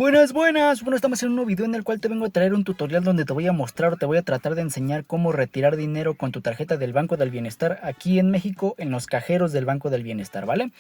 Buenas, buenas. Bueno, estamos en un nuevo video en el cual te vengo a traer un tutorial donde te voy a mostrar o te voy a tratar de enseñar cómo retirar dinero con tu tarjeta del Banco del Bienestar aquí en México en los cajeros del Banco del Bienestar, ¿vale?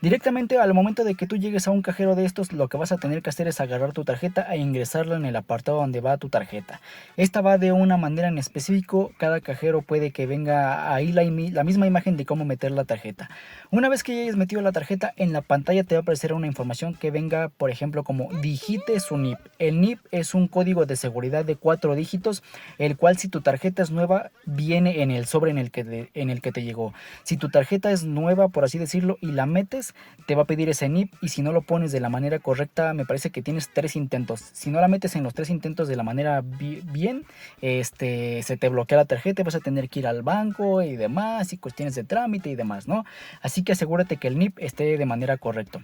Directamente al momento de que tú llegues a un cajero de estos, lo que vas a tener que hacer es agarrar tu tarjeta e ingresarla en el apartado donde va tu tarjeta. Esta va de una manera en específico, cada cajero puede que venga ahí la misma imagen de cómo meter la tarjeta. Una vez que ya hayas metido la tarjeta, en la pantalla te va a aparecer una información que venga, por ejemplo, como digite su NIP. El NIP es un código de seguridad de 4 dígitos, el cual si tu tarjeta es nueva, viene en el sobre en el que te llegó. Si tu tarjeta es nueva, por así decirlo, y la metes, te va a pedir ese NIP, y si no lo pones de la manera correcta, me parece que tienes 3 intentos. Si no la metes en los 3 intentos de la manera bien, se te bloquea la tarjeta y vas a tener que ir al banco y demás, y cuestiones de trámite y demás, ¿no? Así que asegúrate que el NIP esté de manera correcta.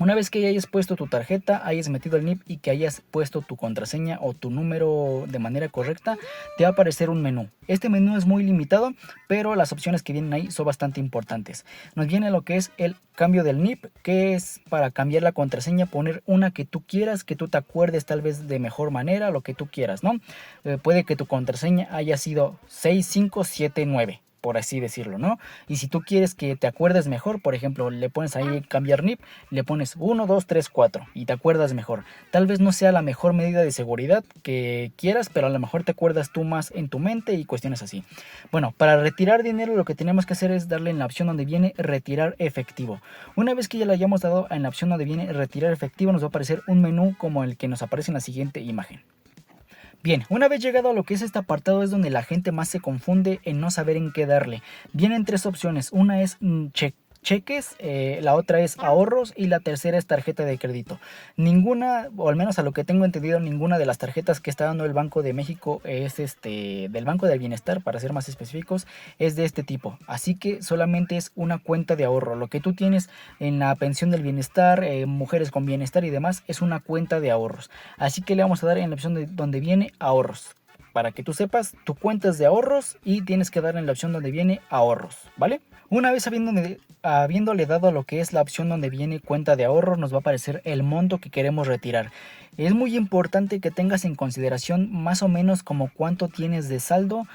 Una vez que ya hayas puesto tu tarjeta, hayas metido el NIP y que hayas puesto tu contraseña o tu número de manera correcta, te va a aparecer un menú. Este menú es muy limitado, pero las opciones que vienen ahí son bastante importantes. Nos viene lo que es el cambio del NIP, que es para cambiar la contraseña, poner una que tú quieras, que tú te acuerdes tal vez de mejor manera, lo que tú quieras, ¿no? Puede que tu contraseña haya sido 6579, por así decirlo, ¿no? Y si tú quieres que te acuerdes mejor, por ejemplo, le pones ahí cambiar NIP, le pones 1, 2, 3, 4 y te acuerdas mejor. Tal vez no sea la mejor medida de seguridad que quieras, pero a lo mejor te acuerdas tú más en tu mente y cuestiones así. Bueno, para retirar dinero lo que tenemos que hacer es darle en la opción donde viene retirar efectivo. Una vez que ya le hayamos dado en la opción donde viene retirar efectivo, nos va a aparecer un menú como el que nos aparece en la siguiente imagen. Bien, una vez llegado a lo que es este apartado es donde la gente más se confunde en no saber en qué darle. Vienen tres opciones, una es cheques, la otra es ahorros y la tercera es tarjeta de crédito. Ninguna, o al menos a lo que tengo entendido, ninguna de las tarjetas que está dando el Banco de México es del Banco del Bienestar, para ser más específicos, es de este tipo. Así que solamente es una cuenta de ahorro. Lo que tú tienes en la pensión del bienestar, mujeres con bienestar y demás, es una cuenta de ahorros. Así que le vamos a dar en la opción de donde viene ahorros. Para que tú sepas, tu cuenta es de ahorros y tienes que darle en la opción donde viene ahorros, ¿vale? Una vez habiéndole dado a lo que es la opción donde viene cuenta de ahorros, nos va a aparecer el monto que queremos retirar. Es muy importante que tengas en consideración más o menos como cuánto tienes de saldo,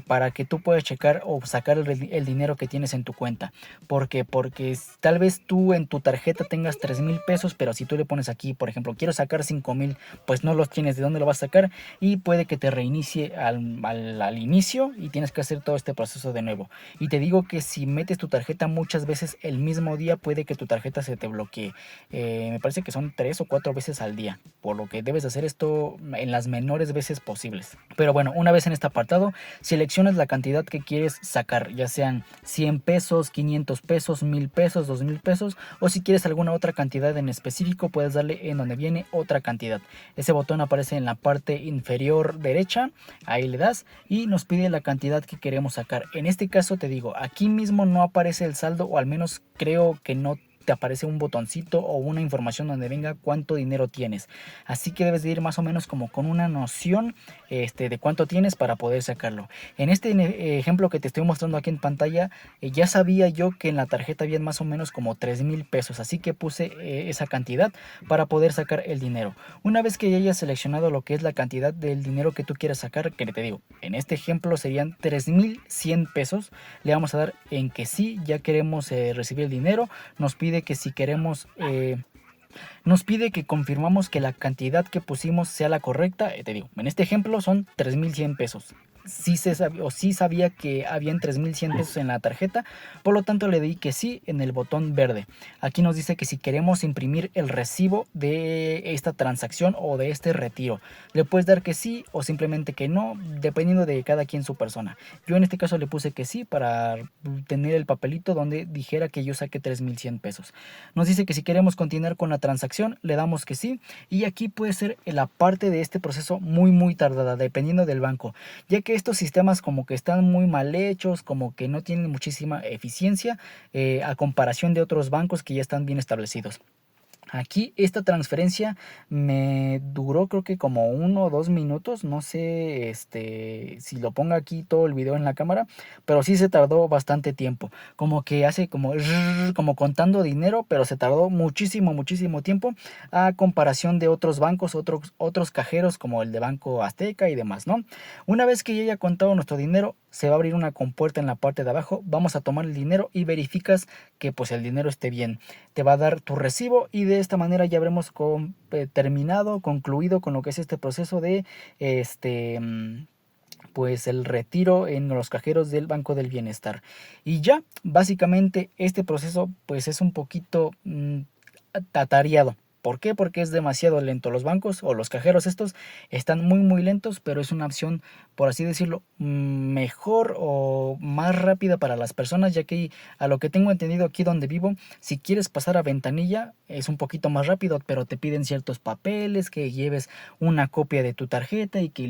para que tú puedas checar o sacar el dinero que tienes en tu cuenta. ¿Por qué? Porque tal vez tú en tu tarjeta tengas 3,000 pesos, pero si tú le pones aquí, por ejemplo, quiero sacar 5,000, pues no los tienes de dónde lo vas a sacar y puede que te reinicie al inicio y tienes que hacer todo este proceso de nuevo. Y te digo que si metes tu tarjeta muchas veces el mismo día, puede que tu tarjeta se te bloquee. Me parece que son 3 o 4 veces al día, por lo que debes hacer esto en las menores veces posibles. Pero bueno, una vez en este apartado, seleccionas la cantidad que quieres sacar, ya sean 100 pesos, 500 pesos, 1000 pesos, 2000 pesos, o si quieres alguna otra cantidad en específico, puedes darle en donde viene otra cantidad. Ese botón aparece en la parte inferior derecha, ahí le das y nos pide la cantidad que queremos sacar. En este caso te digo, aquí mismo no aparece el saldo, o al menos creo que no te aparece un botoncito o una información donde venga cuánto dinero tienes. Así que debes de ir más o menos como con una noción de cuánto tienes para poder sacarlo. En este ejemplo que te estoy mostrando aquí en pantalla, ya sabía yo que en la tarjeta había más o menos como 3,000 pesos. Así que puse esa cantidad para poder sacar el dinero. Una vez que ya hayas seleccionado lo que es la cantidad del dinero que tú quieras sacar, que te digo, en este ejemplo serían 3,100 pesos, le vamos a dar en que sí, ya queremos recibir el dinero. Nos pide que si queremos, nos pide que confirmamos que la cantidad que pusimos sea la correcta. Te digo, en este ejemplo son 3,100 pesos. Sí sabía que habían 3,100 pesos en la tarjeta, por lo tanto le di que sí en el botón verde. Aquí nos dice que si queremos imprimir el recibo de esta transacción o de este retiro, le puedes dar que sí o simplemente que no, dependiendo de cada quien su persona. Yo en este caso le puse que sí para tener el papelito donde dijera que yo saqué 3,100 pesos. Nos dice que si queremos continuar con la transacción, le damos que sí, y aquí puede ser la parte de este proceso muy tardada, dependiendo del banco, ya que estos sistemas como que están muy mal hechos, como que no tienen muchísima eficiencia, a comparación de otros bancos que ya están bien establecidos. Aquí esta transferencia me duró creo que como 1 o 2 minutos, no sé si lo pongo aquí todo el video en la cámara, pero sí se tardó bastante tiempo, como que hace como, como contando dinero, pero se tardó muchísimo, muchísimo tiempo a comparación de otros bancos, otros cajeros como el de Banco Azteca y demás, ¿no? Una vez que ya haya contado nuestro dinero, se va a abrir una compuerta en la parte de abajo, vamos a tomar el dinero y verificas que pues el dinero esté bien, te va a dar tu recibo y de esta manera ya habremos terminado, concluido con lo que es este proceso de pues el retiro en los cajeros del Banco del Bienestar. Y ya, básicamente este proceso pues es un poquito atareado. ¿Por qué? Porque es demasiado lento. Los bancos o los cajeros estos están muy muy lentos, pero es una opción, por así decirlo, mejor o más rápida para las personas, ya que a lo que tengo entendido aquí donde vivo, si quieres pasar a ventanilla es un poquito más rápido, pero te piden ciertos papeles, que lleves una copia de tu tarjeta y que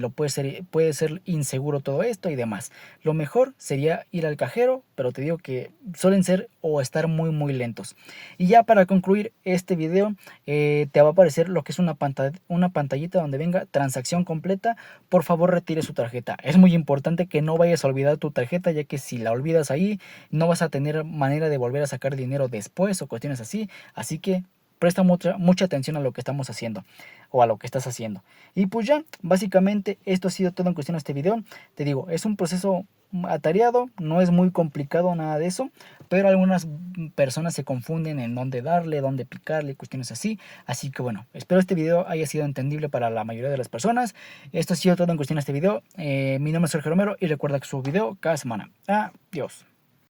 puede ser inseguro todo esto y demás. Lo mejor sería ir al cajero, pero te digo que suelen ser o estar muy muy lentos. Y ya para concluir este video, te va a aparecer lo que es una pantallita donde venga transacción completa. Por favor retire su tarjeta. Es muy importante que no vayas a olvidar tu tarjeta, ya que si la olvidas ahí no vas a tener manera de volver a sacar dinero después o cuestiones así. Así que presta mucha atención a lo que estamos haciendo o a lo que estás haciendo. Y pues ya, básicamente esto ha sido todo en cuestión de este video. Te digo, es un proceso atareado, no es muy complicado nada de eso, pero algunas personas se confunden en dónde darle, dónde picarle, cuestiones así. Así que bueno, espero este video haya sido entendible para la mayoría de las personas. Esto ha sido todo en cuestión de este video. Mi nombre es Sergio Romero y recuerda que subo video cada semana. Adiós.